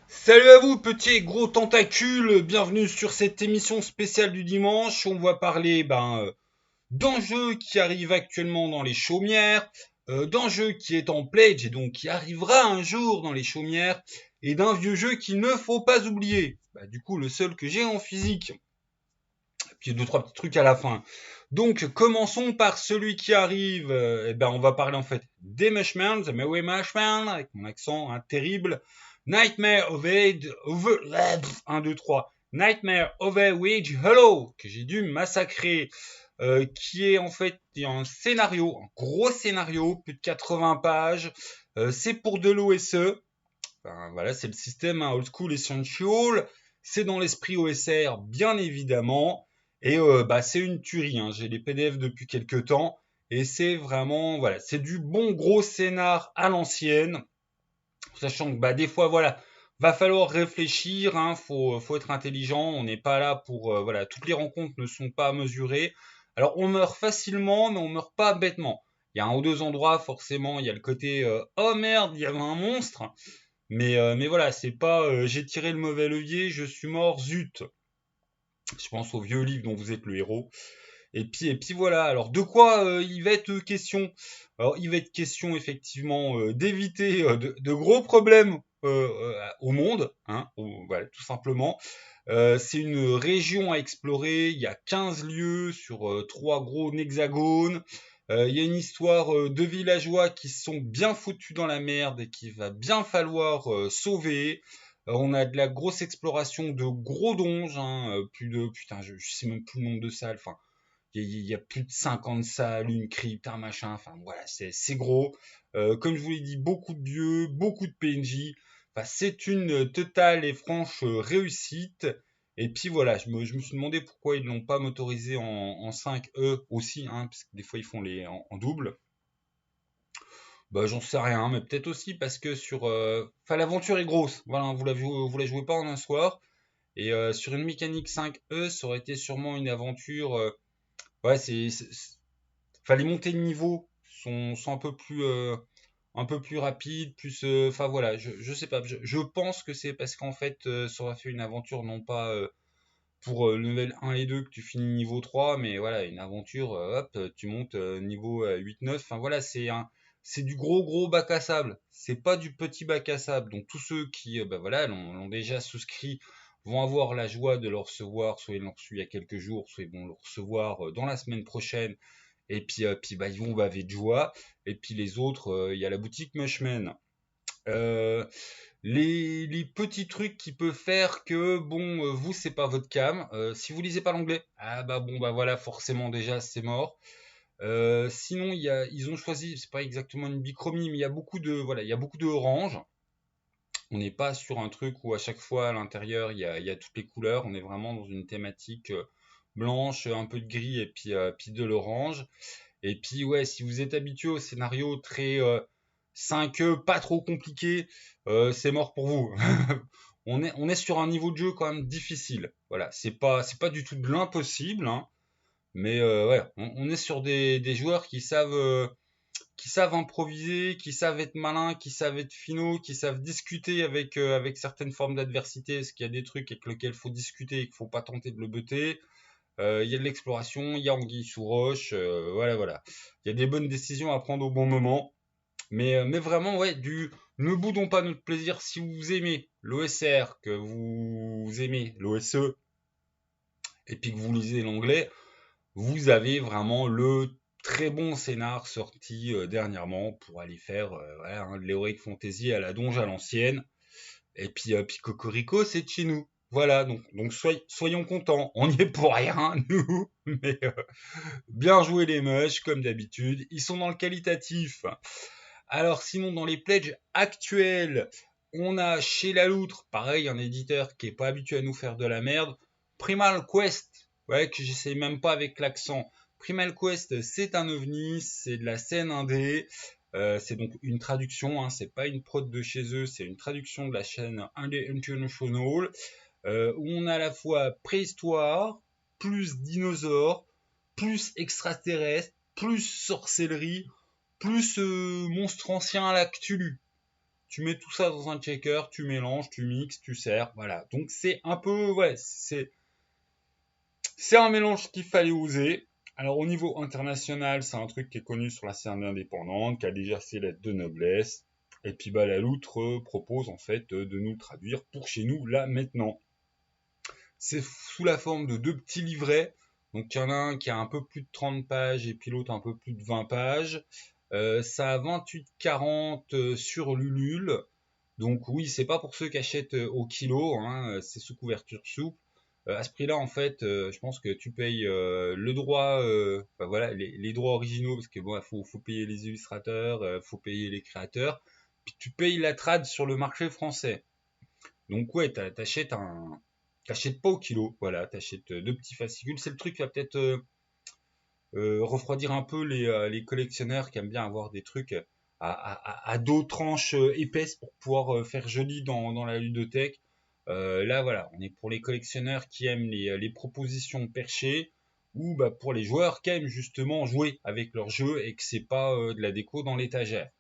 Salut à vous, petits et gros tentacules, bienvenue sur cette émission spéciale du dimanche. On va parler d'un jeu qui arrive actuellement dans les chaumières, d'un jeu qui est en pledge et donc qui arrivera un jour dans les chaumières, et d'un vieux jeu qu'il ne faut pas oublier. Du coup, le seul que j'ai en physique, puis deux, trois petits trucs à la fin. Donc, commençons par celui qui arrive. On va parler en fait des Mushmans, The Merry Mushman, avec mon accent terrible. Nightmare of Age, 1, 2, 3. Nightmare of Age Hello, que j'ai dû massacrer, qui est en fait un scénario, un gros scénario, plus de 80 pages. C'est pour de l'OSE. Voilà, c'est le système Old School Essential. C'est dans l'esprit OSR, bien évidemment. Et c'est une tuerie. J'ai les PDF depuis quelques temps. Et c'est vraiment, voilà, c'est du bon gros scénar à l'ancienne. Sachant que des fois, voilà, va falloir réfléchir. Faut être intelligent. On n'est pas là pour, voilà, toutes les rencontres ne sont pas mesurées. Alors, on meurt facilement, mais on meurt pas bêtement. Il y a un ou deux endroits, forcément, il y a le côté oh merde, il y avait un monstre. Mais voilà, c'est pas j'ai tiré le mauvais levier, je suis mort, zut. Je pense au vieux livre dont vous êtes le héros. Et puis voilà, alors de quoi il va être question? Alors il va être question effectivement d'éviter de gros problèmes au monde, voilà, tout simplement. C'est une région à explorer, il y a 15 lieux sur trois gros hexagones. Il y a une histoire de villageois qui sont bien foutus dans la merde et qu'il va bien falloir sauver. On a de la grosse exploration de gros donges, plus de putain, je sais même plus le nombre de salles. Enfin, il y a plus de 50 salles, une crypte, un machin. Enfin voilà, c'est gros. Comme je vous l'ai dit, beaucoup de dieux, beaucoup de PNJ. Enfin, c'est une totale et franche réussite. Et puis voilà, je me suis demandé pourquoi ils l'ont pas motorisé en 5E aussi, parce que des fois ils font les en double. J'en sais rien, mais peut-être aussi parce que enfin l'aventure est grosse. Voilà, vous la jouez pas en un soir. Et sur une mécanique 5E, ça aurait été sûrement une aventure. Ouais, enfin, les montées de niveau sont un peu plus rapides, plus. Enfin voilà, je sais pas. Je pense que c'est parce qu'en fait, ça aurait fait une aventure non pas pour le level 1 et 2 que tu finis niveau 3, mais voilà, une aventure, hop, tu montes niveau 8-9. Enfin voilà, c'est du gros gros bac à sable. C'est pas du petit bac à sable. Donc tous ceux qui voilà, l'ont déjà souscrit vont avoir la joie de le recevoir. Soit ils l'ont reçu il y a quelques jours, soit ils vont le recevoir dans la semaine prochaine. Et puis ils vont baver de joie. Et puis les autres, il y a la boutique Mushman. Euh, les petits trucs qui peuvent faire que bon vous c'est pas votre cam. Si vous lisez pas l'anglais, voilà, forcément déjà c'est mort. Sinon ils ont choisi, c'est pas exactement une bichromie, mais il y a beaucoup de voilà, il y a beaucoup de orange. On n'est pas sur un truc où à chaque fois à l'intérieur il y a toutes les couleurs. On est vraiment dans une thématique blanche, un peu de gris et puis de l'orange. Et puis ouais, si vous êtes habitué au scénario très 5E, pas trop compliqué, c'est mort pour vous. On est sur un niveau de jeu quand même difficile. Voilà, c'est pas du tout de l'impossible, mais ouais, on est sur des joueurs qui savent improviser, qui savent être malins, qui savent être finaux, qui savent discuter avec certaines formes d'adversité, parce qu'il y a des trucs avec lesquels il faut discuter et qu'il faut pas tenter de le buter. Il y a de l'exploration, il y a anguille sous roche, voilà, voilà. Il y a des bonnes décisions à prendre au bon moment. Mais vraiment, ouais, ne boudons pas notre plaisir. Si vous aimez l'OSR, que vous aimez l'OSE, et puis que vous lisez l'anglais, vous avez vraiment le très bon scénar sorti dernièrement pour aller faire voilà, de l'Heroic Fantasy à la donge à l'ancienne. Et puis Cocorico, c'est de chez nous. Voilà, donc soyons contents. On n'y est pour rien, nous. Mais bien joué les mush, comme d'habitude. Ils sont dans le qualitatif. Alors sinon, dans les pledges actuels, on a chez La Loutre, pareil, un éditeur qui est pas habitué à nous faire de la merde. Primal Quest, ouais, que j'essaie même pas avec l'accent. Primal Quest, c'est un ovni, c'est de la scène indé. C'est donc une traduction, c'est pas une prod de chez eux, c'est une traduction de la chaîne Indé International, où on a à la fois préhistoire, plus dinosaures, plus extraterrestres, plus sorcellerie, plus monstre ancien à la Cthulhu. tu mets tout ça dans un checker, tu mélanges, tu mixes, tu sers, voilà. Donc c'est un peu, ouais, c'est un mélange qu'il fallait oser. Alors au niveau international, c'est un truc qui est connu sur la scène indépendante, qui a déjà ses lettres de noblesse. Et puis bah la loutre propose en fait de nous le traduire pour chez nous là maintenant. C'est sous la forme de deux petits livrets. Donc il y en a un qui a un peu plus de 30 pages et puis l'autre un peu plus de 20 pages. Ça a 28,40 sur Lulule. Donc oui, c'est pas pour ceux qui achètent au kilo, hein, c'est sous couverture souple. À ce prix-là, en fait, je pense que tu payes le droit, enfin voilà, les droits originaux, parce que bon, faut payer les illustrateurs, faut payer les créateurs, puis tu payes la trad sur le marché français. Donc ouais, t'achètes pas au kilo, voilà, t'achètes deux petits fascicules. C'est le truc qui va peut-être refroidir un peu les collectionneurs qui aiment bien avoir des trucs à dos tranches épaisses pour pouvoir faire joli dans la ludothèque. Là, voilà, on est pour les collectionneurs qui aiment les propositions perchées ou bah, pour les joueurs qui aiment justement jouer avec leur jeu et que c'est pas de la déco dans l'étagère,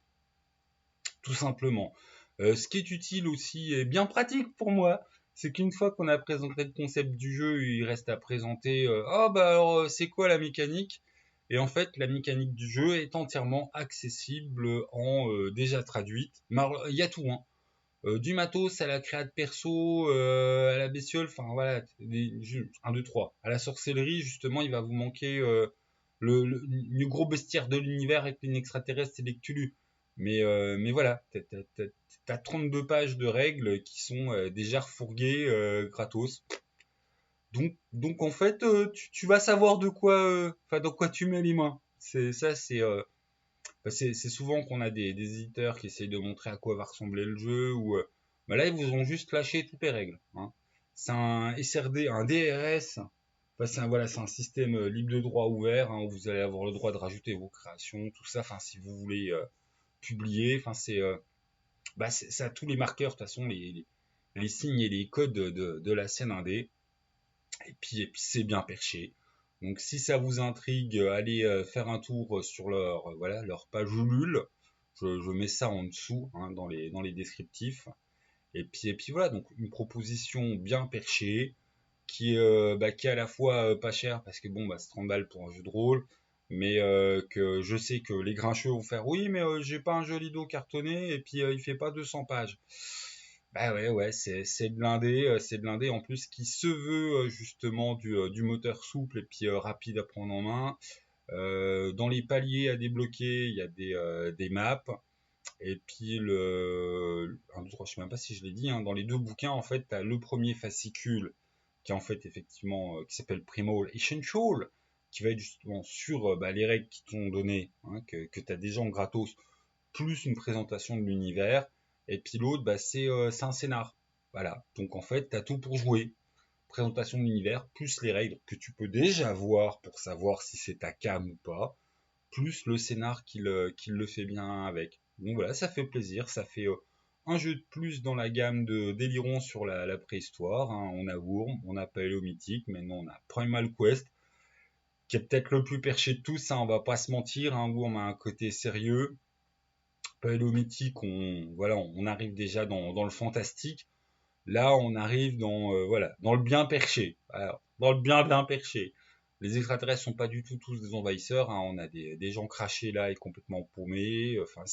tout simplement. Ce qui est utile aussi et bien pratique pour moi, c'est qu'une fois qu'on a présenté le concept du jeu, il reste à présenter ah bah alors c'est quoi la mécanique? Et en fait, la mécanique du jeu est entièrement accessible en déjà traduite. Mais il y a tout, hein. Du matos à la créa de perso, à la bestiole, enfin voilà, 1, 2, 3. À la sorcellerie, justement, il va vous manquer le gros bestiaire de l'univers avec une extraterrestre et des Cthulhu. Mais voilà, t'as 32 pages de règles qui sont déjà refourguées gratos. Donc en fait, tu vas savoir enfin, dans quoi tu mets les mains. C'est souvent qu'on a des éditeurs qui essayent de montrer à quoi va ressembler le jeu ou bah là ils vous ont juste lâché toutes les règles, hein. C'est un SRD, un DRS. Enfin, c'est un système libre de droit ouvert, hein, où vous allez avoir le droit de rajouter vos créations, tout ça. Enfin, si vous voulez publier, enfin ça a tous les marqueurs, de toute façon les signes et les codes de la scène indé. Et puis c'est bien perché. Donc si ça vous intrigue, allez faire un tour sur leur page Ulule. Je mets ça en dessous, hein, dans les descriptifs. Et puis voilà, donc une proposition bien perchée qui est à la fois pas chère parce que bon, bah, c'est 30 balles pour un jeu de rôle, mais que je sais que les grincheux vont faire oui, mais j'ai pas un joli dos cartonné et puis il fait pas 200 pages. Bah ouais, ouais, c'est blindé, c'est blindé en plus qui se veut justement du moteur souple et puis rapide à prendre en main. Dans les paliers à débloquer, il y a des maps. Et puis le 1, 2, 3, je sais même pas si je l'ai dit, hein, dans les deux bouquins, en fait, tu as le premier fascicule qui est en fait effectivement qui s'appelle Primal Essential, qui va être justement sur bah, les règles qui t'ont donné, hein, que tu as déjà en gratos, plus une présentation de l'univers. Et puis l'autre, bah, c'est un scénar. Voilà. Donc en fait, tu as tout pour jouer. Présentation de l'univers, plus les règles que tu peux déjà voir pour savoir si c'est ta cam ou pas, plus le scénar qui le fait bien avec. Donc voilà, ça fait plaisir, ça fait un jeu de plus dans la gamme de Déliron sur la préhistoire, hein. On a Wurm, on a Paléolithique, maintenant on a Primal Quest, qui est peut-être le plus perché de tous, hein, on va pas se mentir, hein. Wurm a un côté sérieux, Paléolithique, on arrive déjà dans le fantastique. Là, on arrive dans le bien perché. Alors, dans le bien perché. Les extraterrestres sont pas du tout tous des envahisseurs, hein. On a des gens crachés là et complètement paumés. Enfin,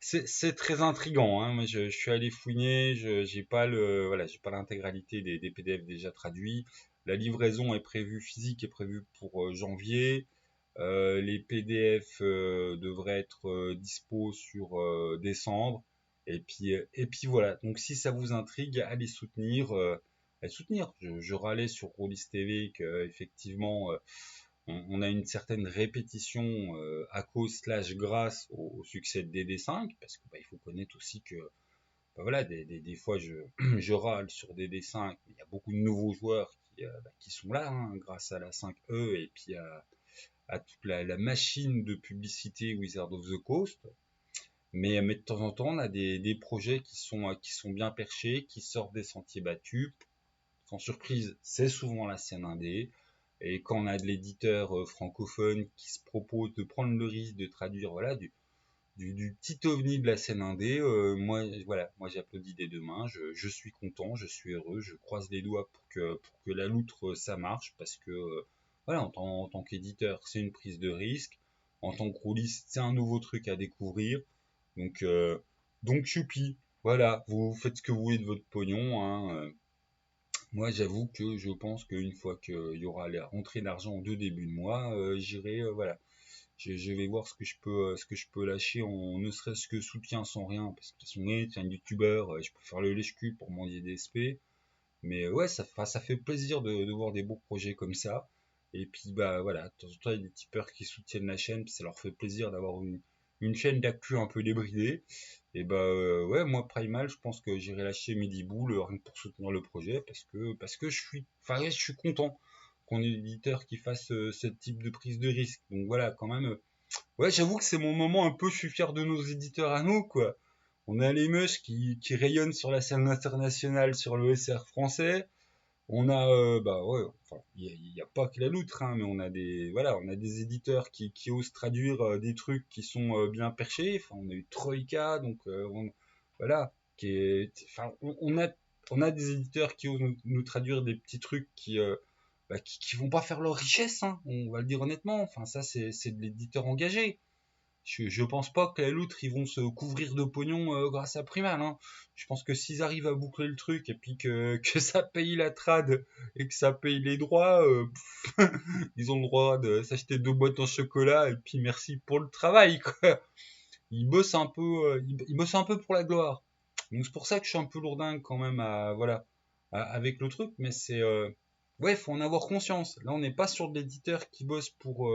c'est très intriguant, hein. Moi, je suis allé fouiner. J'ai pas l'intégralité des PDF déjà traduits. La livraison est prévue pour janvier. Les PDF devraient être dispo sur décembre. Et puis voilà. Donc si ça vous intrigue, allez soutenir. Je râlais sur Rollis TV que effectivement on a une certaine répétition à cause slash grâce au succès de DD5 parce que bah, il faut connaître aussi que bah, voilà des fois je râle sur DD5, mais il y a beaucoup de nouveaux joueurs qui sont là, hein, grâce à la 5E et puis à toute la machine de publicité Wizard of the Coast. Mais de temps en temps, on a des projets qui sont bien perchés, qui sortent des sentiers battus. Sans surprise, c'est souvent la scène indé. Et quand on a de l'éditeur francophone qui se propose de prendre le risque de traduire voilà, du petit ovni de la scène indé. Moi, voilà, moi j'applaudis des deux mains, je suis content, je suis heureux, je croise les doigts pour que la loutre ça marche, parce que voilà, en tant qu'éditeur, c'est une prise de risque, en tant que rouliste, c'est un nouveau truc à découvrir, donc choupi, voilà, vous faites ce que vous voulez de votre pognon, hein. Moi, j'avoue que je pense qu'une fois qu'il y aura la rentrée d'argent en deux débuts de mois, j'irai, voilà, je vais voir ce que je peux lâcher en ne serait-ce que soutien sans rien, parce que de toute façon, ouais, c'est un youtubeur, je peux faire le lèche-cul pour mendier des SP, mais ouais, ça fait plaisir de voir des beaux projets comme ça. Et puis bah voilà, de temps en temps, il y a des tipeurs qui soutiennent la chaîne, puis ça leur fait plaisir d'avoir une chaîne d'actu un peu débridée. Et bah ouais, moi Primal, je pense que j'irai lâcher Midi Bull rien que pour soutenir le projet, parce que enfin ouais, je suis content qu'on ait des éditeurs qui fassent ce type de prise de risque. Donc voilà, quand même, ouais, j'avoue que c'est mon moment un peu, je suis fier de nos éditeurs à nous, quoi. On a les Meus qui rayonnent sur la scène internationale, sur le SR français. On a, bah ouais, enfin, il y a pas que la loutre, hein, mais on a des, voilà, on a des éditeurs qui osent traduire des trucs qui sont bien perchés. Enfin, on a eu Troïka, donc voilà, enfin, on a des éditeurs qui osent nous traduire des petits trucs qui vont pas faire leur richesse, hein, on va le dire honnêtement. Enfin, ça, c'est de l'éditeur engagé. Je pense pas que la loutre, ils vont se couvrir de pognon grâce à Primal, hein. Je pense que s'ils arrivent à boucler le truc et puis que ça paye la trad et que ça paye les droits, ils ont le droit de s'acheter deux boîtes en chocolat et puis merci pour le travail, quoi. Ils bossent un peu, ils bossent un peu pour la gloire. Donc c'est pour ça que je suis un peu lourdingue quand même voilà, avec le truc, mais ouais, faut en avoir conscience. Là, on n'est pas sur de l'éditeur qui bosse pour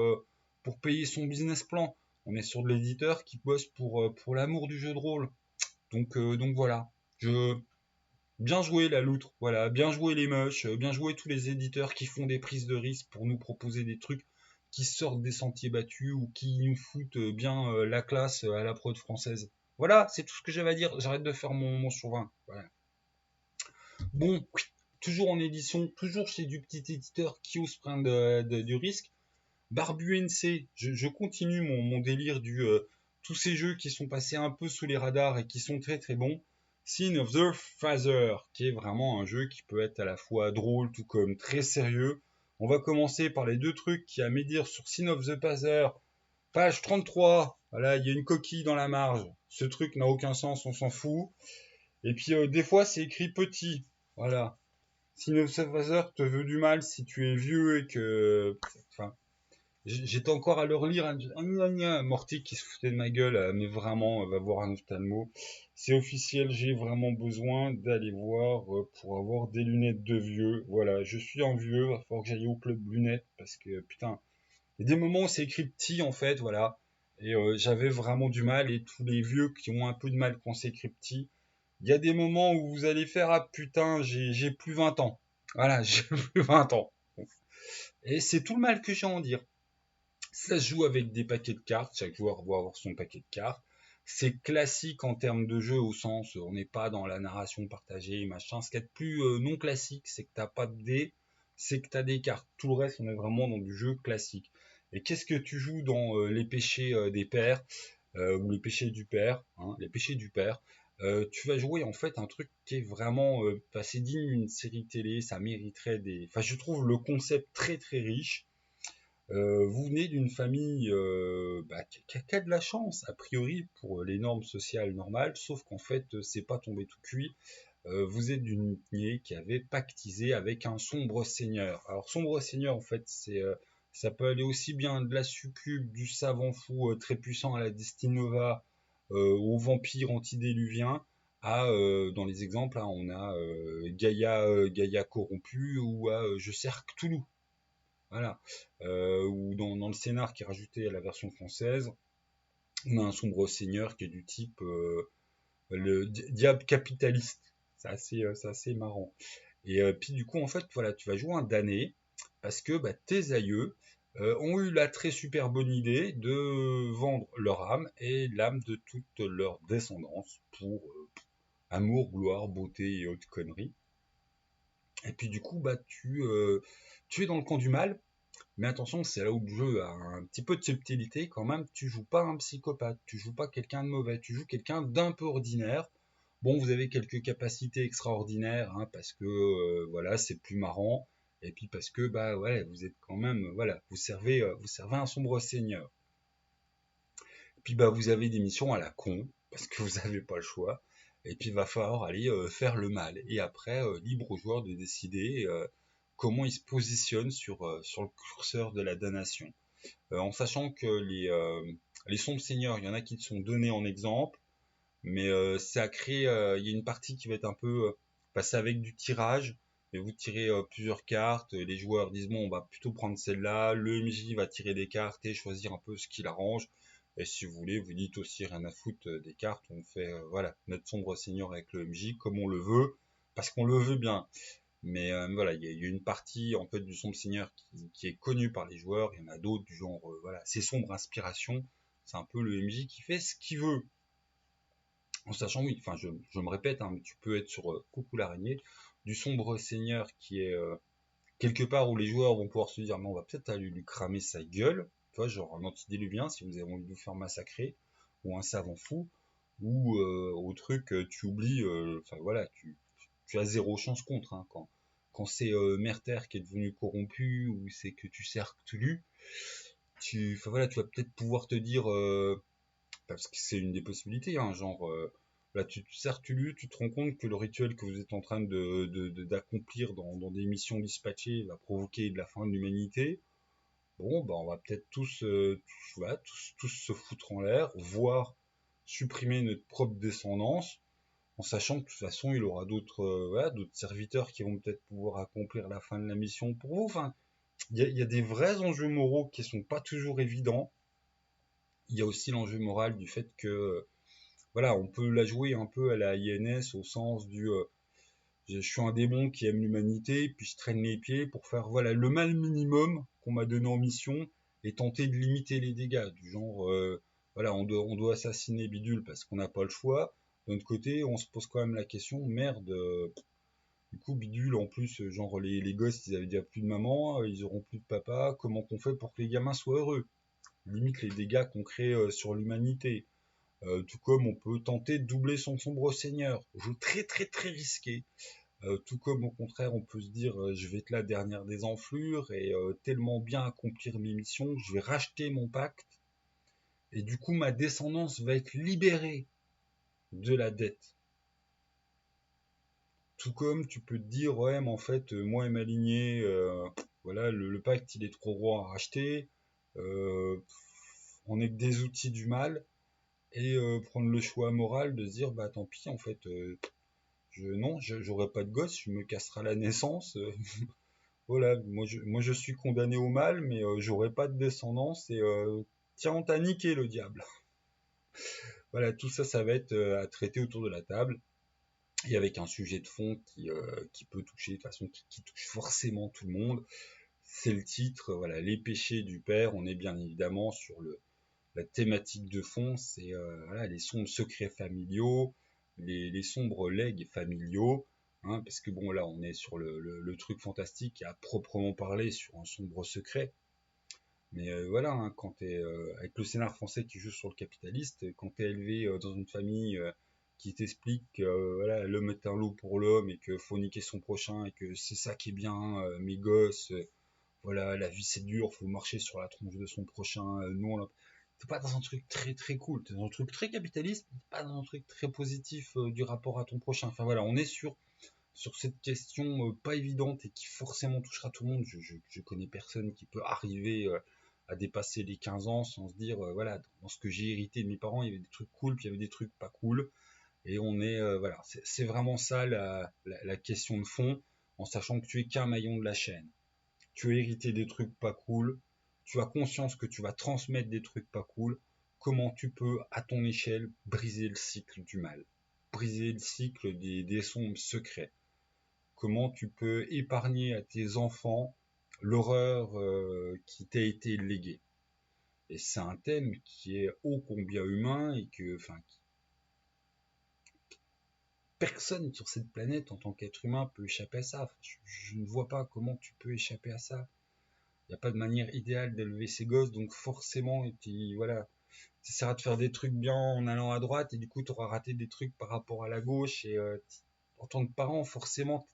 payer son business plan. On est sur de l'éditeur qui bosse pour l'amour du jeu de rôle. Donc voilà. Je, bien joué la loutre, voilà, bien joué les moches, bien joué tous les éditeurs qui font des prises de risque pour nous proposer des trucs qui sortent des sentiers battus ou qui nous foutent bien la classe à la prod française. Voilà, c'est tout ce que j'avais à dire. J'arrête de faire mon chauvin. Voilà. Bon, toujours en édition, toujours chez du petit éditeur qui ose prendre du risque. Barbu NC, je continue mon délire tous ces jeux qui sont passés un peu sous les radars et qui sont très très bons. Sin of the Father, qui est vraiment un jeu qui peut être à la fois drôle tout comme très sérieux. On va commencer par les deux trucs qui a à médire sur Sin of the Father. Page 33, voilà, il y a une coquille dans la marge. Ce truc n'a aucun sens, on s'en fout. Et puis des fois c'est écrit petit, voilà. Sin of the Father te veut du mal si tu es vieux et que... Enfin, j'étais encore à le relire, un Morty qui se foutait de ma gueule, mais vraiment, va voir un ophtalmo. C'est officiel, j'ai vraiment besoin d'aller voir pour avoir des lunettes de vieux. Voilà, je suis un vieux, va falloir que j'aille au club lunettes parce que putain, il y a des moments où c'est écrit petit en fait, voilà. Et j'avais vraiment du mal, et tous les vieux qui ont un peu de mal quand c'est écrit petit, il y a des moments où vous allez faire ah putain, j'ai plus 20 ans. Voilà, j'ai plus 20 ans. Et c'est tout le mal que j'ai à en dire. Ça se joue avec des paquets de cartes, chaque joueur va avoir son paquet de cartes. C'est classique en termes de jeu au sens, on n'est pas dans la narration partagée, machin. Ce qui est de plus non classique, c'est que t'as pas de dés, c'est que t'as des cartes. Tout le reste, on est vraiment dans du jeu classique. Et qu'est-ce que tu joues dans les péchés des pères, ou les péchés du père, hein, les péchés du père, tu vas jouer en fait un truc qui est vraiment assez digne d'une série télé, ça mériterait des... Enfin, je trouve le concept très très riche. Vous venez d'une famille qui a de la chance, a priori, pour les normes sociales normales, sauf qu'en fait, c'est pas tombé tout cuit. Vous êtes d'une lignée qui avait pactisé avec un sombre seigneur. Alors, sombre seigneur, en fait, ça peut aller aussi bien de la succube, du savant fou très puissant à la Destinova, au vampire antédiluvien, dans les exemples, hein, on a Gaïa corrompu, ou à Je sers Cthulhu. Voilà. Ou dans le scénar qui est rajouté à la version française, on a un sombre seigneur qui est du type le diable capitaliste. C'est assez marrant. Et puis du coup, en fait, voilà, tu vas jouer un damné parce que bah, tes aïeux ont eu la très super bonne idée de vendre leur âme et l'âme de toute leur descendance pour amour, gloire, beauté et autres conneries. Et puis du coup, bah, tu es dans le camp du mal. Mais attention, c'est là où le jeu a un petit peu de subtilité quand même. Tu joues pas un psychopathe, tu joues pas quelqu'un de mauvais, tu joues quelqu'un d'un peu ordinaire. Bon, vous avez quelques capacités extraordinaires, hein, parce que voilà, c'est plus marrant, et puis parce que bah ouais, vous êtes quand même, voilà, vous servez un sombre seigneur. Puis bah vous avez des missions à la con, parce que vous n'avez pas le choix. Et puis il va falloir aller faire le mal. Et après, libre aux joueurs de décider comment ils se positionnent sur le curseur de la damnation. En sachant que les sombres seigneurs, il y en a qui te sont donnés en exemple, mais ça crée, il y a une partie qui va être un peu passée avec du tirage. Et vous tirez plusieurs cartes, les joueurs disent bon on va plutôt prendre celle-là, le MJ va tirer des cartes et choisir un peu ce qu'il arrange. Et si vous voulez, vous dites aussi rien à foutre des cartes, on fait voilà notre sombre seigneur avec le MJ comme on le veut, parce qu'on le veut bien. Mais voilà, il y a une partie en fait du sombre seigneur qui est connue par les joueurs, il y en a d'autres du genre voilà, c'est sombre inspiration, c'est un peu le MJ qui fait ce qu'il veut. En sachant, oui, enfin, je me répète, hein, mais tu peux être sur Coucou l'araignée, du sombre seigneur qui est quelque part où les joueurs vont pouvoir se dire, mais on va peut-être aller lui cramer sa gueule, tu vois, genre un antidéluvien si vous avez envie de vous faire massacrer, ou un savant fou, ou au truc, tu oublies, enfin voilà, tu as zéro chance contre, hein, quand c'est Merter qui est devenu corrompu, ou c'est que tu sers Cthulhu, enfin voilà, tu vas peut-être pouvoir te dire, parce que c'est une des possibilités, hein, genre là tu sers Tulu, tu te rends compte que le rituel que vous êtes en train d'accomplir dans des missions dispatchées va provoquer de la fin de l'humanité. Bon, bah on va peut-être voilà, tous se foutre en l'air, voire supprimer notre propre descendance, en sachant que de toute façon il aura voilà, d'autres serviteurs qui vont peut-être pouvoir accomplir la fin de la mission pour vous. Enfin, il y a des vrais enjeux moraux qui sont pas toujours évidents. Il y a aussi l'enjeu moral du fait que voilà, on peut la jouer un peu à la INS au sens du je suis un démon qui aime l'humanité, puis je traîne les pieds pour faire voilà le mal minimum qu'on m'a donné en mission et tenter de limiter les dégâts. Du genre, voilà, on doit assassiner Bidule parce qu'on n'a pas le choix. D'un autre côté, on se pose quand même la question, merde, du coup Bidule en plus, genre les gosses ils avaient déjà plus de maman, ils auront plus de papa, comment qu'on fait pour que les gamins soient heureux? Limite les dégâts qu'on crée sur l'humanité. Tout comme on peut tenter de doubler son sombre seigneur. Jeu très très très risqué. Tout comme au contraire on peut se dire je vais être la dernière des enflures et tellement bien accomplir mes missions, je vais racheter mon pacte et du coup ma descendance va être libérée de la dette. Tout comme tu peux te dire ouais mais en fait moi et ma lignée voilà le pacte il est trop gros à racheter, euh, on est que des outils du mal et prendre le choix moral de se dire bah tant pis en fait non, j'aurai pas de gosse, je me casserai à la naissance. Voilà, moi je suis condamné au mal, mais j'aurai pas de descendance et tiens, on t'a niqué le diable. Voilà, tout ça, ça va être à traiter autour de la table et avec un sujet de fond qui peut toucher, de toute façon, qui touche forcément tout le monde. C'est le titre, voilà, les péchés du père. On est bien évidemment sur la thématique de fond, c'est voilà, les sombres secrets familiaux, les sombres legs familiaux, hein, parce que bon là on est sur le truc fantastique à proprement parler sur un sombre secret. Mais voilà, hein, quand t'es avec le scénar français qui joue sur le capitaliste, quand t'es élevé dans une famille qui t'explique que voilà, l'homme est un loup pour l'homme et que faut niquer son prochain et que c'est ça qui est bien, mes gosses, voilà, la vie c'est dur, faut marcher sur la tronche de son prochain, non, t'es pas dans un truc très très cool, t'es dans un truc très capitaliste, mais pas dans un truc très positif du rapport à ton prochain. Enfin voilà, on est sur cette question pas évidente et qui forcément touchera tout le monde. Je connais personne qui peut arriver à dépasser les 15 ans sans se dire, voilà, dans ce que j'ai hérité de mes parents, il y avait des trucs cool, puis il y avait des trucs pas cool. Et on est, voilà, c'est vraiment ça la question de fond, en sachant que tu es qu'un maillon de la chaîne. Tu as hérité des trucs pas cool, tu as conscience que tu vas transmettre des trucs pas cool, comment tu peux, à ton échelle, briser le cycle du mal, briser le cycle des sombres secrets, comment tu peux épargner à tes enfants l'horreur qui t'a été léguée. Et c'est un thème qui est ô combien humain et que, enfin, personne sur cette planète en tant qu'être humain peut échapper à ça. Enfin, je ne vois pas comment tu peux échapper à ça. Il n'y a pas de manière idéale d'élever ses gosses, donc forcément, et puis voilà, tu essaieras de faire des trucs bien en allant à droite, et du coup, tu auras raté des trucs par rapport à la gauche, et en tant que parent, forcément,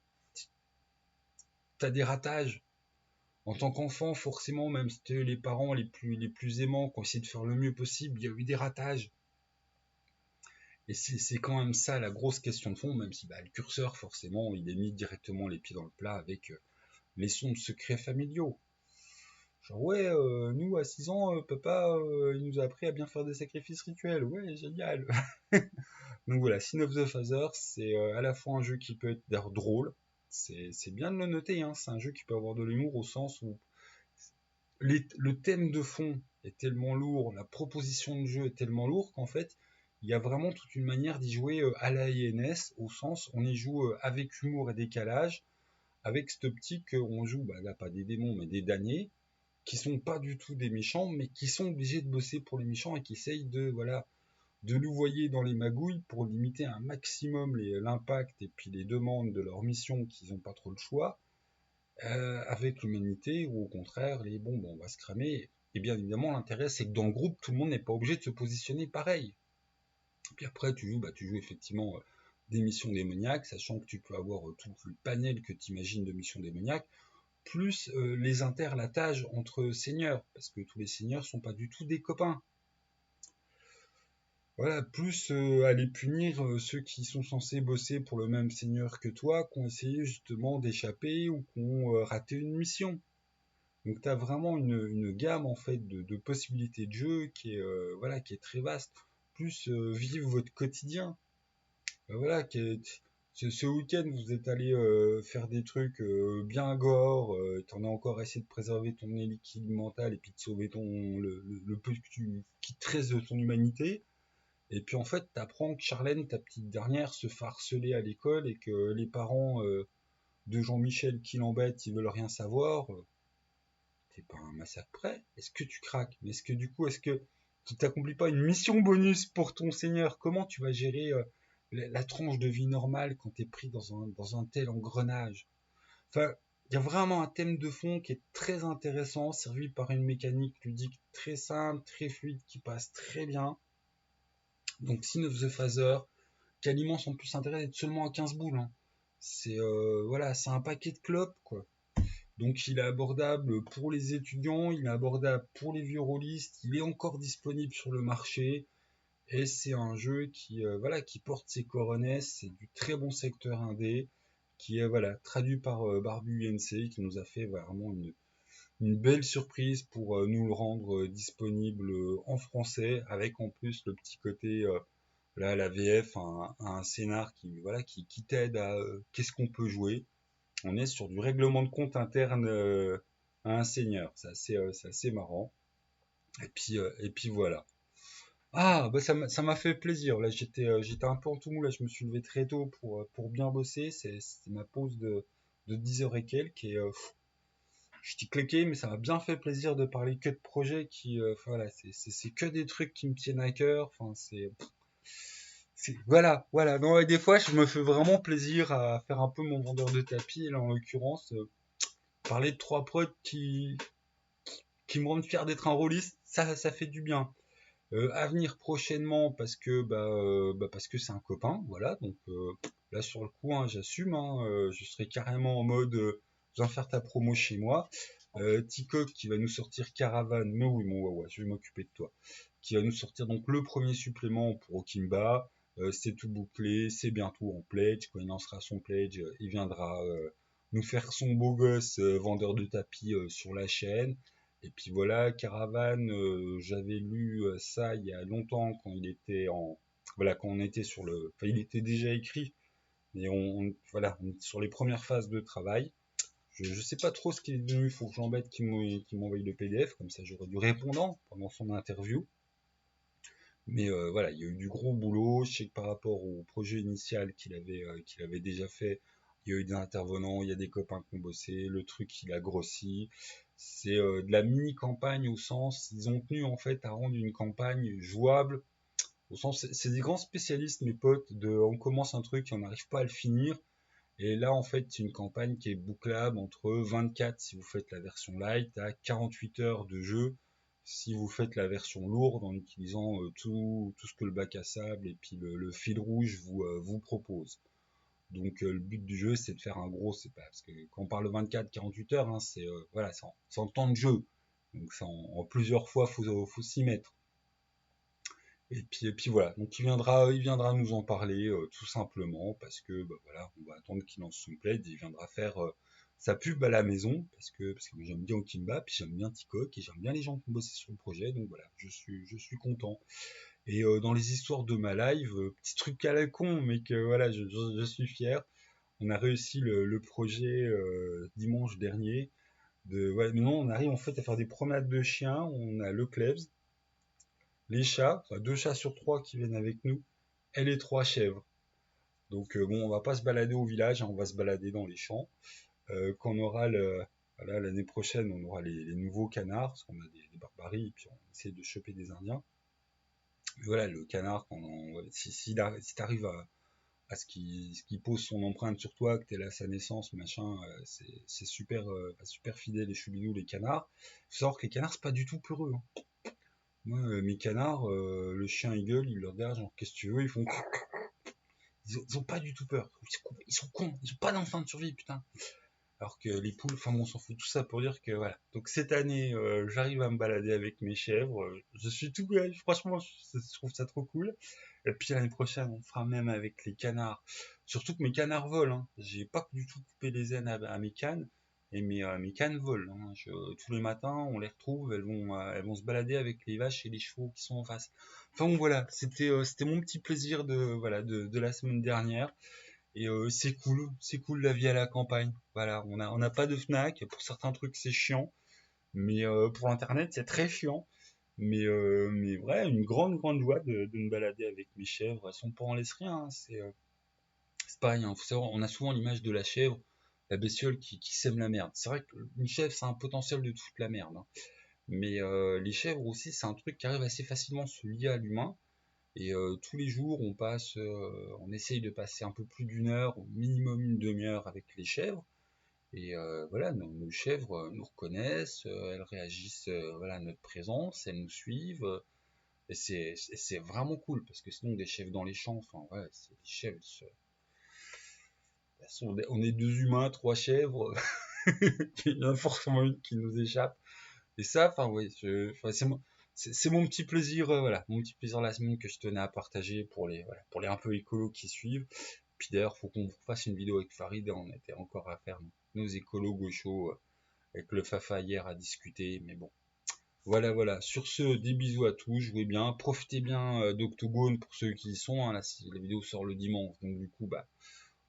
tu as des ratages. En tant qu'enfant, forcément, même si t'es les parents les plus aimants qui ont essayé de faire le mieux possible, il y a eu des ratages. Et c'est quand même ça la grosse question de fond, même si bah, le curseur, forcément, il est mis directement les pieds dans le plat avec les sons de secrets familiaux. Genre, ouais, nous, à 6 ans, papa, il nous a appris à bien faire des sacrifices rituels. Ouais, génial. Donc voilà, Sin of the Father, c'est à la fois un jeu qui peut être d'air drôle, c'est bien de le noter, hein, c'est un jeu qui peut avoir de l'humour au sens où le thème de fond est tellement lourd, la proposition de jeu est tellement lourde qu'en fait, il y a vraiment toute une manière d'y jouer à la INS, au sens on y joue avec humour et décalage, avec cette optique où on joue, bah, là pas des démons, mais des damnés, qui sont pas du tout des méchants, mais qui sont obligés de bosser pour les méchants et qui essayent de, voilà, de nous voyer dans les magouilles pour limiter un maximum l'impact et puis les demandes de leur mission qu'ils n'ont pas trop le choix, avec l'humanité, ou au contraire, les bombes, on va se cramer. Et bien évidemment, l'intérêt, c'est que dans le groupe, tout le monde n'est pas obligé de se positionner pareil. Puis après, tu joues effectivement des missions démoniaques, sachant que tu peux avoir tout le panel que tu imagines de missions démoniaques, plus les interlatages entre seigneurs, parce que tous les seigneurs sont pas du tout des copains. Voilà, plus aller punir ceux qui sont censés bosser pour le même seigneur que toi, qui ont essayé justement d'échapper ou qui ont raté une mission. Donc tu as vraiment une gamme en fait de possibilités de jeu qui est voilà qui est très vaste. Plus vivre votre quotidien. Voilà, ce week-end vous êtes allé faire des trucs bien gore, t'en as encore essayé de préserver ton équilibre mental et puis de sauver le peu qui te reste de ton humanité. Et puis en fait, t'apprends que Charlène, ta petite dernière, se fait harceler à l'école et que les parents de Jean-Michel qui l'embêtent, ils veulent rien savoir. T'es pas un massacre prêt? Est-ce que tu craques? Mais est-ce que du coup, est-ce que tu t'accomplis pas une mission bonus pour ton seigneur? Comment tu vas gérer la tranche de vie normale quand t'es pris dans un tel engrenage? Enfin, il y a vraiment un thème de fond qui est très intéressant, servi par une mécanique ludique très simple, très fluide, qui passe très bien. Donc, Sin of the Father, qui alimente en plus intérêt d'être seulement à 15 boules, hein. C'est voilà, c'est un paquet de clopes, quoi. Donc il est abordable pour les étudiants, il est abordable pour les vieux rôlistes, il est encore disponible sur le marché et c'est un jeu qui voilà qui porte ses couronnes, c'est du très bon secteur indé qui est voilà traduit par Barbu UNC qui nous a fait vraiment une belle surprise pour nous le rendre disponible en français avec en plus le petit côté là la VF un scénar qui voilà qui t'aide à qu'est-ce qu'on peut jouer. On est sur du règlement de compte interne à un seigneur. C'est assez marrant. Et puis voilà. Ah, bah ça m'a fait plaisir. Là, j'étais un peu en tout mou. Là, je me suis levé très tôt pour bien bosser. C'était ma pause de 10 heures et quelques. Et je t'ai claqué, mais ça m'a bien fait plaisir de parler que de projets qui, voilà, c'est que des trucs qui me tiennent à cœur. Enfin, voilà. Non, et des fois, je me fais vraiment plaisir à faire un peu mon vendeur de tapis. Et là, en l'occurrence, parler de trois prods qui me rendent fier d'être un rôliste, ça fait du bien. À venir prochainement parce que parce que c'est un copain, voilà. Donc là sur le coup, hein, j'assume. Hein, je serai carrément en mode viens faire ta promo chez moi. Ticoc qui va nous sortir Caravane, mais oui, mon ouais, je vais m'occuper de toi. Qui va nous sortir donc le premier supplément pour Okimba. C'est tout bouclé, c'est bientôt en pledge. Quand il lancera son pledge, il viendra nous faire son beau gosse vendeur de tapis sur la chaîne. Et puis voilà, Caravane, j'avais lu ça il y a longtemps quand il était voilà, quand on était enfin, il était déjà écrit, mais voilà, on est sur les premières phases de travail. Je sais pas trop ce qu'il est devenu, il faut que j'embête qu'il m'envoie le PDF, comme ça j'aurai du répondant pendant son interview. Mais voilà, il y a eu du gros boulot. Je sais que par rapport au projet initial qu'il avait déjà fait, il y a eu des intervenants, il y a des copains qui ont bossé, le truc il a grossi. C'est de la mini-campagne au sens, ils ont tenu en fait à rendre une campagne jouable. Au sens, c'est des grands spécialistes, mes potes, on commence un truc et on n'arrive pas à le finir. Et là, en fait, c'est une campagne qui est bouclable entre 24 si vous faites la version light, à 48 heures de jeu si vous faites la version lourde en utilisant tout ce que le bac à sable et puis le fil rouge vous propose. Donc le but du jeu, c'est de faire un gros, c'est pas parce que quand on parle de 24-48 heures, hein, c'est voilà, c'est en temps de jeu. Donc c'est en plusieurs fois, faut s'y mettre. Et puis voilà, donc il viendra nous en parler tout simplement parce que bah, voilà, on va attendre qu'il lance son plaid et il viendra faire sa pub à la maison parce que moi, j'aime bien Okimba, puis j'aime bien Tikok et j'aime bien les gens qui ont bossé sur le projet, donc voilà, je suis content. Et dans les histoires de ma live, petit truc à la con, mais que voilà, je suis fier. On a réussi le projet dimanche dernier. Ouais, non, on arrive en fait à faire des promenades de chiens. On a le Klebs, les chats, enfin 2 chats sur 3 qui viennent avec nous, et les 3 chèvres. Donc bon, on va pas se balader au village, hein, on va se balader dans les champs. Quand on aura voilà, l'année prochaine, on aura les nouveaux canards, parce qu'on a des barbaries, et puis on essaie de choper des Indiens. Mais voilà, le canard, si t'arrives à ce qu'il pose son empreinte sur toi, que t'es là à sa naissance, machin, c'est super fidèle et choubidou les canards. Faut savoir que les canards, c'est pas du tout peureux, hein. Moi, mes canards, le chien il gueule, il le regarde, genre qu'est-ce que tu veux, ils font. Ils ont pas du tout peur. Ils sont cons, ils ont pas d'instinct de survie, putain. Alors que les poules, enfin bon, on s'en fout, tout ça pour dire que voilà. Donc cette année, j'arrive à me balader avec mes chèvres. Je suis tout, ouais, franchement, je trouve ça trop cool. Et puis l'année prochaine, on fera même avec les canards. Surtout que mes canards volent, hein. J'ai pas du tout coupé les ailes à mes cannes. Et mes cannes volent, hein. Tous les matins, on les retrouve, elles vont se balader avec les vaches et les chevaux qui sont en face. Enfin bon, voilà, c'était mon petit plaisir voilà, de la semaine dernière. Et c'est cool la vie à la campagne. Voilà, on n'a pas de Fnac. Pour certains trucs, c'est chiant, mais pour Internet, c'est très chiant. Mais vrai, une grande joie de me balader avec mes chèvres. Elles sont pas en laisse rien, hein. C'est pareil, hein. Faut savoir, on a souvent l'image de la chèvre, la bestiole qui sème la merde. C'est vrai qu'une chèvre, c'est un potentiel de toute la merde, hein. Mais les chèvres aussi, c'est un truc qui arrive assez facilement à se lier à l'humain. Et tous les jours, on essaye de passer un peu plus d'1 heure, au minimum une demi-heure avec les chèvres. Et voilà, nos chèvres nous reconnaissent, elles réagissent voilà, à notre présence, elles nous suivent. Et c'est vraiment cool, parce que sinon, des chèvres dans les champs, enfin, ouais, c'est des chèvres. On est 2 humains, 3 chèvres, il y en a forcément une qui nous échappe. Et ça, enfin, oui, enfin, c'est mon petit plaisir, voilà, mon petit plaisir de la semaine que je tenais à partager voilà, pour les un peu écolos qui suivent. Puis d'ailleurs, faut qu'on fasse une vidéo avec Farid, on était encore à faire nos écolos gauchos avec le Fafa hier à discuter, mais bon. Voilà, voilà. Sur ce, des bisous à tous, jouez bien, profitez bien d'Octogone pour ceux qui y sont, hein, là, si la vidéo sort le dimanche, donc du coup, bah,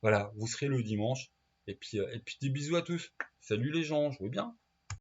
voilà, vous serez le dimanche. Et puis des bisous à tous. Salut les gens, jouez bien.